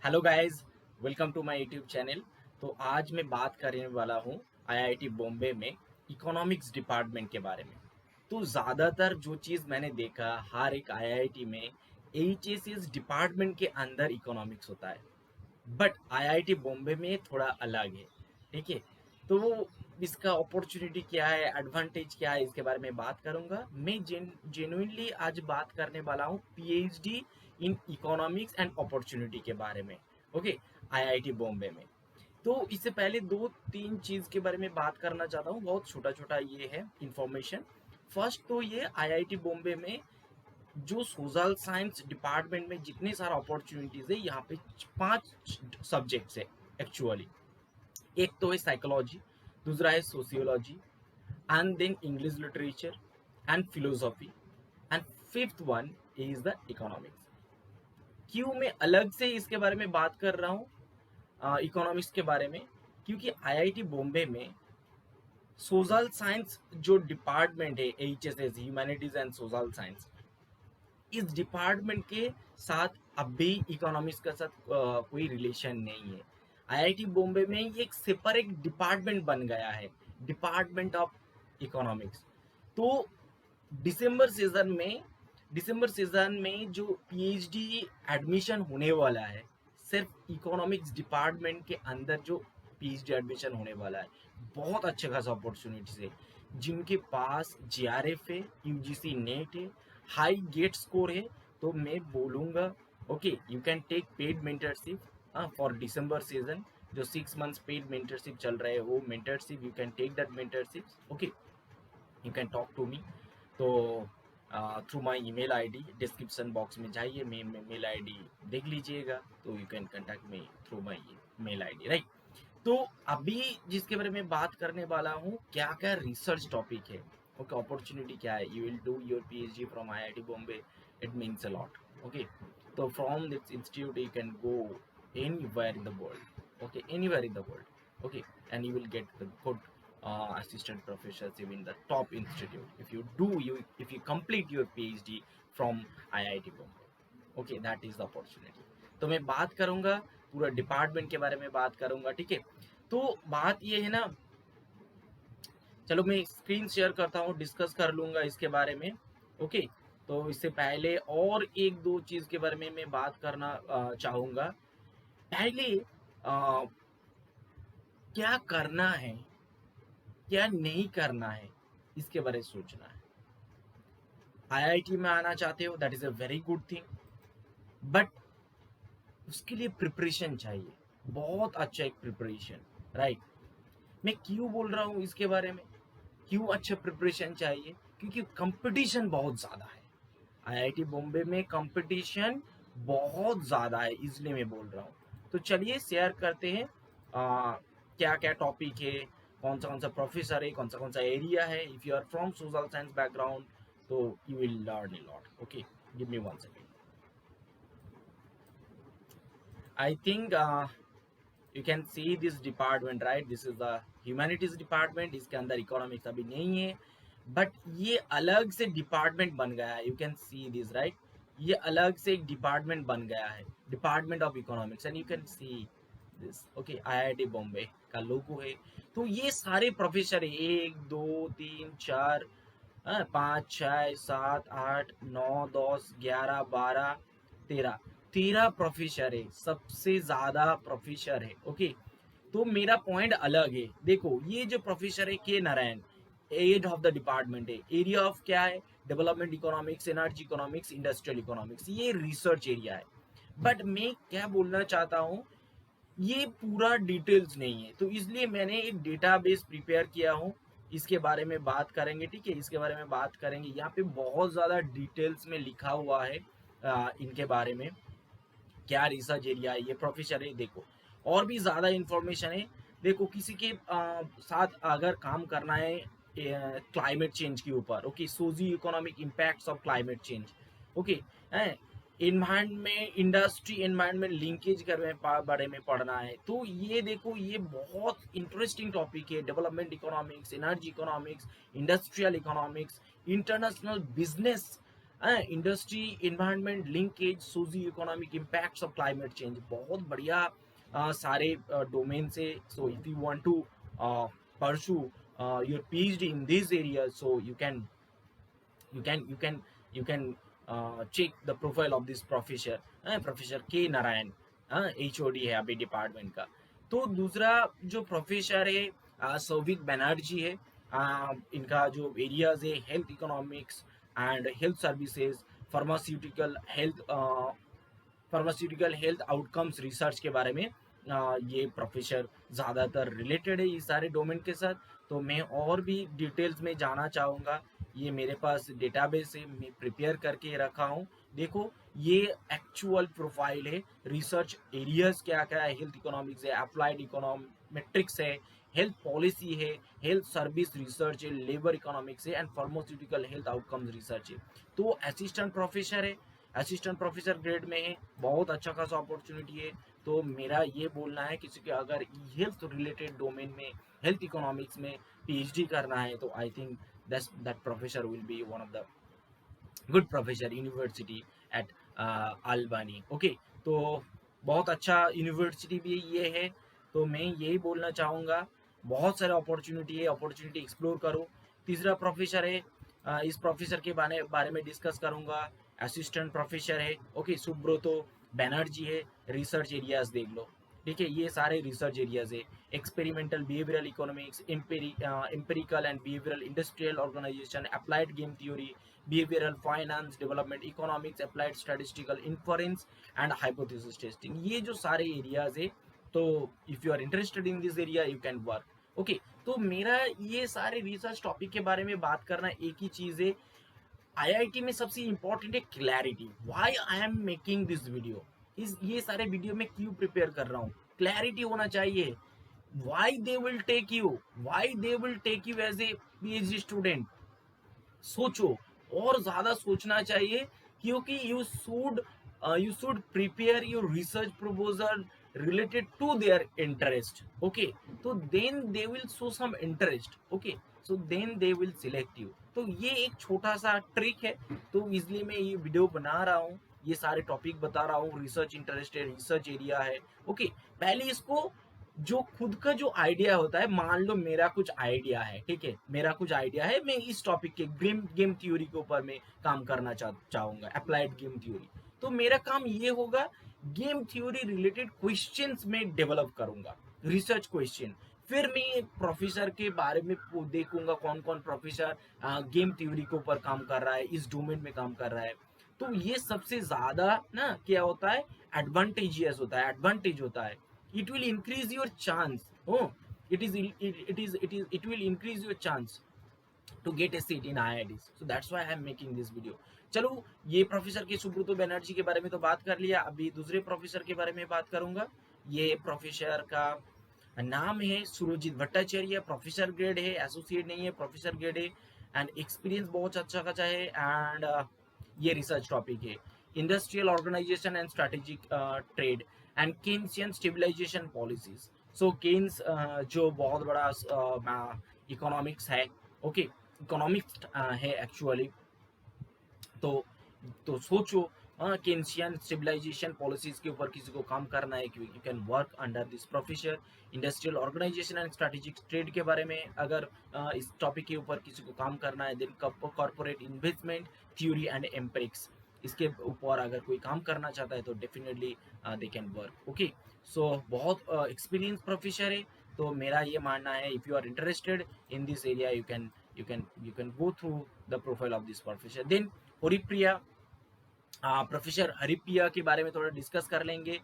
Hello guys, welcome to my YouTube channel. तो आज मैं बात करने वाला हूँ आईआईटी बॉम्बे में इकोनॉमिक्स डिपार्टमेंट के बारे में। तो ज़्यादातर जो चीज़ मैंने देखा हर एक आईआईटी में एचएसएस डिपार्टमेंट के अंदर इकोनॉमिक्स होता है, बट आईआईटी बॉम्बे में थोड़ा अलग है। ठीक है, तो वो इसका अपॉर्चुनिटी क्या है, एडवांटेज क्या है, इसके बारे में बात करूंगा। मैं जेन्युइनली आज बात करने वाला हूँ PhD in economics and opportunity के बारे में। ओके, आईआईटी बॉम्बे में। तो इससे पहले दो तीन चीज के बारे में बात करना चाहता हूँ, बहुत छोटा छोटा ये है इंफॉर्मेशन। फर्स्ट तो ये आईआईटी बॉम्बे में जो सोशल साइंस डिपार्टमेंट में जितने सारे अपॉर्चुनिटीज है, यहाँ पे 5 सब्जेक्ट्स है एक्चुअली। एक तो है साइकोलॉजी, दूसरा है sociology, and then English literature and philosophy, and fifth one is the economics. क्यों मैं अलग से इसके बारे में बात कर रहा हूँ इकोनॉमिक्स के बारे में? क्योंकि आईआईटी बॉम्बे में सोशल साइंस जो डिपार्टमेंट है, HSS humanities and social science, इस डिपार्टमेंट के साथ अभी इकोनॉमिक्स का साथ कोई रिलेशन नहीं है। आईआईटी बॉम्बे में ये एक सेपरेट डिपार्टमेंट बन गया है, डिपार्टमेंट ऑफ इकोनॉमिक्स। तो दिसंबर सीजन में दिसंबर सीजन में जो पीएचडी एडमिशन होने वाला है, सिर्फ इकोनॉमिक्स डिपार्टमेंट के अंदर जो पीएचडी एडमिशन होने वाला है, बहुत अच्छे खासा अपॉर्चुनिटीज है। जिनके पास जीआरएफ है, यूजीसी नेट है, हाई गेट स्कोर है, तो मैं बोलूँगा okay, you can take paid mentorship for December season. जो 6 मंथ्स पेड मेंटरशिप चल रहा है, वो mentorship you can take that mentorship. Okay, you can talk to me. तो through my email ID, description box में जाइए, मेल आईडी देख लीजिएगा, तो you can contact me through my mail ID, right. तो अभी जिसके बारे में बात करने वाला हूँ, क्या क्या रिसर्च टॉपिक है, ओके, अपॉर्चुनिटी क्या है। You will do your PhD from IIT Bombay, it means a lot. Okay, तो from this institute you can go anywhere in the world, okay, anywhere in the world, okay, and you will get the good assistant professorship in the top institute if you complete your PhD from IIT Bombay. Okay, that is the opportunity. तो मैं बात करूंगा, पूरा department के बारे में बात करूंगा, ठीक है। तो बात ये है ना, चलो मैं स्क्रीन शेयर करता हूँ, डिस्कस कर लूंगा इसके बारे में। ओके, तो इससे पहले और एक दो चीज के बारे में मैं बात करना चाहूंगा। पहले क्या करना है, क्या नहीं करना है, इसके बारे में सोचना है। आईआईटी में आना चाहते हो, that is a very good thing, but उसके लिए प्रिपरेशन चाहिए, बहुत अच्छा एक प्रिपरेशन, राइट। मैं क्यों बोल रहा हूँ इसके बारे में, क्यों अच्छा प्रिपरेशन चाहिए? क्योंकि कंपटीशन बहुत ज्यादा है आईआईटी बॉम्बे में, कंपटीशन बहुत ज्यादा है, इसलिए मैं बोल रहा हूँ। तो चलिए शेयर करते हैं क्या क्या टॉपिक है, कौन सा प्रोफेसर है, कौन सा एरिया है। If you are from social science background, तो you will learn a lot. Okay, give me one second. I think you can see this department, right, this is the humanities department. इसके अंदर economics अभी नहीं है, but ये अलग से department बन गया है। You can see this, right, ये अलग से एक डिपार्टमेंट बन गया है, department of economics, and you can see this. Okay, IIT Bombay का लोगो है। तो ये सारे प्रोफेसर है, 1 2 3 4 5 6 7 8 9 10 11 12 13, प्रोफेसर है, सबसे ज्यादा प्रोफेसर है। ओके, तो मेरा पॉइंट अलग है। देखो, ये जो प्रोफेसर है K Narayan, head of the department है, एरिया ऑफ क्या है, development economics, energy economics, industrial economics, ये रिसर्च एरिया है। बट मैं क्या बोलना चाहता हूँ, ये पूरा डिटेल्स नहीं है, तो इसलिए मैंने एक डेटाबेस प्रिपेयर किया हूँ। इसके बारे में बात करेंगे, ठीक है, इसके बारे में बात करेंगे। यहाँ पे बहुत ज़्यादा डिटेल्स में लिखा हुआ है इनके बारे में, क्या रिसर्च एरिया है, ये प्रोफेसर है। देखो, और भी ज़्यादा इंफॉर्मेशन है। देखो, किसी के साथ अगर काम करना है क्लाइमेट चेंज के ऊपर, okay, socio economic impacts of climate change, okay, environment, industry environment linkage के बारे में पढ़ना है, तो ये देखो, ये बहुत इंटरेस्टिंग टॉपिक है। Development economics, energy economics, industrial economics, international business industry environment linkage socio economic impacts of climate change, बहुत बढ़िया सारे डोमेन से. So if you want to pursue your PhD in these areas, so you can you can you can check the profile of this professor, professor के Narayan, HOD है अभी department का. तो दूसरा जो प्रोफेसर है सौविक बनर्जी है. इनका जो एरियाज है health economics and health services, pharmaceutical health outcomes research के बारे में ये प्रोफेसर ज़्यादातर रिलेटेड है इस सारे डोमेन के साथ. तो मैं और भी डिटेल्स में जाना चाहूँगा. ये मेरे पास डेटाबेस है, मैं प्रिपेयर करके रखा हूँ. देखो ये एक्चुअल प्रोफाइल है. रिसर्च एरियाज क्या क्या है, हेल्थ इकोनॉमिक्स है, अप्लाइड इकोनॉमेट्रिक्स है, हेल्थ पॉलिसी है, हेल्थ सर्विस रिसर्च है, लेबर इकोनॉमिक्स है and pharmaceutical health outcomes research है. तो असिस्टेंट प्रोफेसर है, असिस्टेंट प्रोफेसर ग्रेड में है, बहुत अच्छा खासा अपॉर्चुनिटी है. तो मेरा ये बोलना है किसी के अगर हेल्थ रिलेटेड डोमेन में, हेल्थ इकोनॉमिक्स में PhD करना है, तो I think that professor will be one of the good professor university at Albany. Okay, तो बहुत अच्छा यूनिवर्सिटी भी ये है. तो मैं यही बोलना चाहूँगा, बहुत सारे अपॉर्चुनिटी है, अपॉर्चुनिटी एक्सप्लोर करो. तीसरा प्रोफेसर है, इस प्रोफेसर के बारे में डिस्कस करूँगा. असिस्टेंट प्रोफेसर है, ओके, सुब्रोतो बैनर्जी है. रिसर्च एरियाज देख लो, ठीक है, ये सारे रिसर्च एरियाज है. Experimental behavioural economics, empirical and behavioural industrial organisation, applied game theory, behavioral finance, development economics, applied statistical inference and hypothesis testing. ये जो सारे एरियाज है, तो if you are interested in this area you can work. Okay, तो मेरा ये सारे research topic के बारे में बात करना एक ही चीज है. IIT में सबसे इंपॉर्टेंट है clarity. Why I am making this video, इस ये सारे वीडियो में क्यों प्रिपेयर कर रहा हूँ, क्लैरिटी होना चाहिए. why they will take you why they will take you as a PhD student. सोचो, और ज्यादा सोचना चाहिए, क्योंकि you should prepare your research proposal related to their interest. Okay, तो then they will show some interest. Okay, so then they will select you. तो ये एक छोटा सा ट्रिक है, तो इसलिए मैं ये वीडियो बना रहा हूँ, ये सारे टॉपिक बता रहा हूँ. रिसर्च इंटरेस्टेड रिसर्च एरिया है. ओके, पहले इसको जो खुद का जो आइडिया होता है, मान लो मेरा कुछ आइडिया है, ठीक है, मेरा कुछ आइडिया है, मैं इस टॉपिक के गेम थ्योरी के ऊपर में काम करना चाहूंगा, अप्लाइड गेम थ्योरी. तो मेरा काम ये होगा, गेम थ्योरी रिलेटेड क्वेश्चंस में डेवलप करूंगा, रिसर्च क्वेश्चन. फिर मैं प्रोफेसर के बारे में देखूंगा कौन कौन प्रोफेसर गेम थ्योरी के ऊपर काम कर रहा है, इस डोमेन में काम कर रहा है. तो ये सबसे ज्यादा ना क्या होता है, एडवांटेजियस होता है, एडवांटेज होता है. It will increase your chance. Oh, it will increase your chance to get a seat in IITs. So that's why I am making this video. चलो, ये प्रोफेसर के सुब्रतो बनर्जी के बारे में तो बात कर लिया. अभी दूसरे प्रोफेसर के बारे में बात करूंगा. ये प्रोफेसर का नाम है सुरजीत भट्टाचार्य. प्रोफेसर ग्रेड है, एसोसिएट नहीं है, प्रोफेसर ग्रेड है. एंड एक्सपीरियंस बहुत अच्छा खासा है. एंड ये रिसर्च टॉपिक है industrial organisation and strategic trade and Keynesian stabilisation policies. So Keynes जो बहुत बड़ा इकोनॉमिक्स है, ओके, इकोनॉमिक्स है एक्चुअली. तो सोचो, केन्सियन स्टेबलाइजेशन पॉलिसीज के ऊपर किसी को काम करना है, you can work under this professor. Industrial organisation and strategic trade के बारे में अगर इस टॉपिक के ऊपर किसी को काम करना है, then corporate investment theory and empirics, इसके ऊपर अगर कोई काम करना चाहता है तो definitely they can work. Okay, so बहुत एक्सपीरियंस प्रोफेसर है. तो मेरा ये मानना है, if you are interested in this area you can go through the profile of this professor. Then Haripriya, professor Haripriya के बारे में थोड़ा डिस्कस कर लेंगे.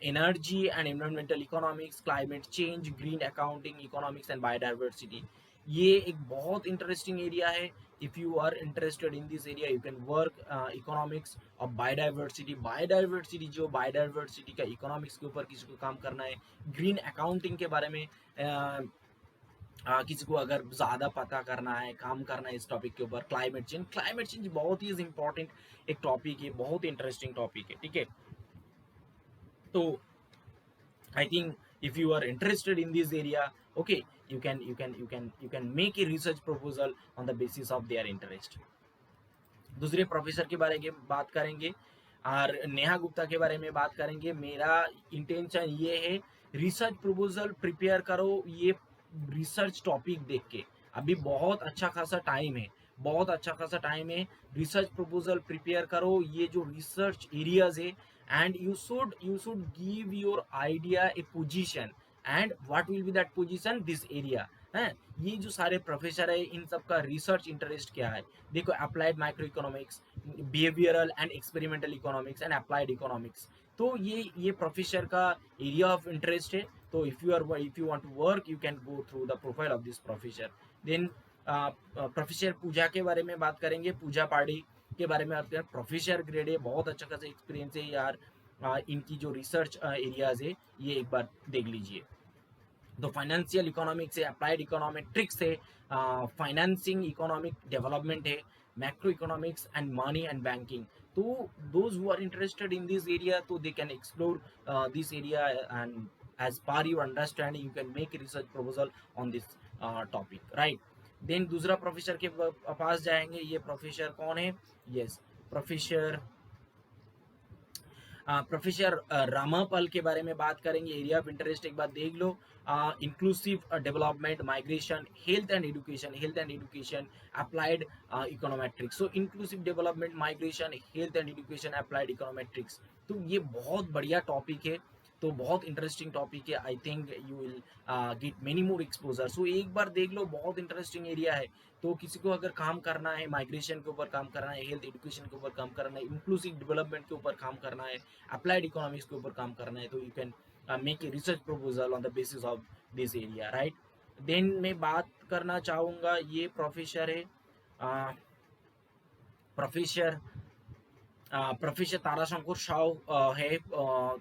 Energy and environmental economics, climate change, green accounting economics and biodiversity. ये एक बहुत इंटरेस्टिंग एरिया है. If you are interested in this area you can work economics और बायोडाइवर्सिटी जो बायोडाइवर्सिटी का इकोनॉमिक्स के ऊपर किसी को काम करना है. ग्रीन अकाउंटिंग के बारे में किसी को अगर ज़्यादा पता करना है, काम करना है इस टॉपिक के ऊपर. क्लाइमेट चेंज बहुत ही इम्पॉर्टेंट एक टॉपिक है, बहुत इंटरेस्टिंग टॉपिक है, ठीक है. तो I think if you are interested in this area, okay, you can make a research proposal on the basis of their interest. दूसरे प्रोफेसर के बारे में बात करेंगे और नेहा गुप्ता के बारे में बात करेंगे। मेरा इंटेंशन ये है, रिसर्च प्रपोजल प्रिपेयर करो ये रिसर्च टॉपिक देख के। अभी बहुत अच्छा खासा टाइम है, बहुत अच्छा खासा टाइम है। रिसर्च प्रपोजल प्रिपेयर करो ये जो रिसर्च एरियाज है, and you should give your idea A position, and what will be that position, this area है। ये जो सारे प्रोफेसर है इन सब का रिसर्च इंटरेस्ट क्या है? देखो, applied micro economics, behavioural and experimental economics and applied economics, तो ये प्रोफेसर का एरिया ऑफ इंटरेस्ट है। तो if you want to work, you can go through the profile of this professor. Then professor Pooja के बारे में बात करेंगे, पूजा पाड़ी के बारे में बात करें। प्रोफेसर ग्रेड है, बहुत अच्छा खासा एक्सपीरियंस है यार। इनकी जो रिसर्च एरियाज है ये एक बार देख लीजिए। तो फाइनेंशियल इकोनॉमिक्स है, अप्लाइड इकोनॉमेट्रिक्स है, फाइनेंसिंग इकोनॉमिक डेवलपमेंट है, macro economics and money and banking. तो those who are interested in this area, तो they can explore this area, and as per your understanding you can make a research proposal on this topic, right? Then दूसरा professor के पास जाएंगे। ये professor कौन है? Yes, professor professor रामापल के बारे में बात करेंगे। एरिया ऑफ इंटरेस्ट एक बार देख लो, inclusive development, migration, health and education, applied econometrics. So inclusive development, migration, health and education, applied econometrics, तो ये बहुत बढ़िया टॉपिक है, तो बहुत इंटरेस्टिंग टॉपिक है। I think you will get many more exposure. So एक बार देख लो, बहुत इंटरेस्टिंग एरिया है। तो किसी को अगर काम करना है, माइग्रेशन के ऊपर काम करना है, हेल्थ एजुकेशन के ऊपर काम करना है, इंक्लूसिव डेवलपमेंट के ऊपर काम करना है, अप्लाइड इकोनॉमिक्स के ऊपर काम करना है, तो you can make a research proposal on the basis of this area, right? Then मैं बात करना चाहूँगा, ये प्रोफेसर है प्रोफेसर प्रोफेसर ताराशंकर साव है।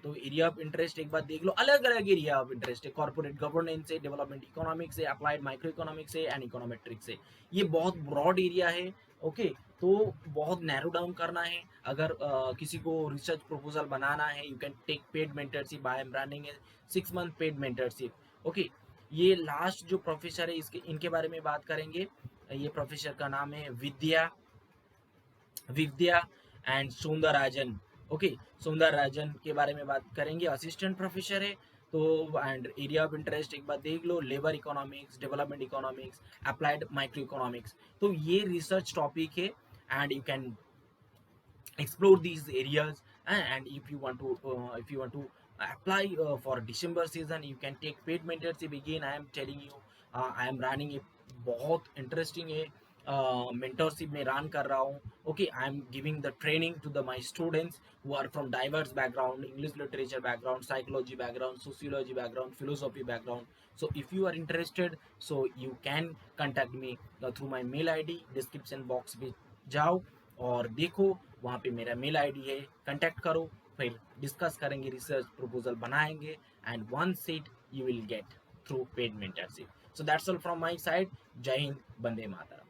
तो एरिया ऑफ इंटरेस्ट एक बार देख लो, अलग अलग एरिया ऑफ इंटरेस्ट है। कॉर्पोरेट गवर्नेंस है, डेवलपमेंट इकोनॉमिक्स है, अप्लाइड माइक्रो इकोनॉमिक्स है, एंड इकोनॉमेट्रिक्स है। ये बहुत ब्रॉड एरिया है। ओके, तो बहुत नैरो डाउन करना है। अगर किसी को रिसर्च प्रपोजल बनाना है, you can take paid mentorship. I am running a 6 month paid mentorship. Okay, ये लास्ट जो प्रोफेसर है इसके इनके बारे में बात करेंगे। ये प्रोफेसर का नाम है विद्या विद्या एंड सुंदरराजन। ओके, सुंदरराजन के बारे में बात करेंगे। असिस्टेंट प्रोफेसर है। तो एंड एरिया ऑफ इंटरेस्ट एक बार देख लो, labour economics, development economics, applied micro economics. तो ये रिसर्च टॉपिक है, and you can explore these areas. And if you want to apply for December season, you can take paid mentorship. Again, I am telling you, I am running a बहुत interesting है mentorship में run कर रहा हूँ। Okay, I am giving the training to the my students who are from diverse background, English literature background, psychology background, sociology background, philosophy background. So if you are interested, so you can contact me through my mail ID. Description box पे जाओ और देखो, वहाँ पे मेरा mail ID है, contact करो, फिर डिस्कस करेंगे, रिसर्च प्रपोजल बनाएंगे, and one seat you will get through paid mentorship. So that's all from my side. जय हिंद, वंदे मातरम।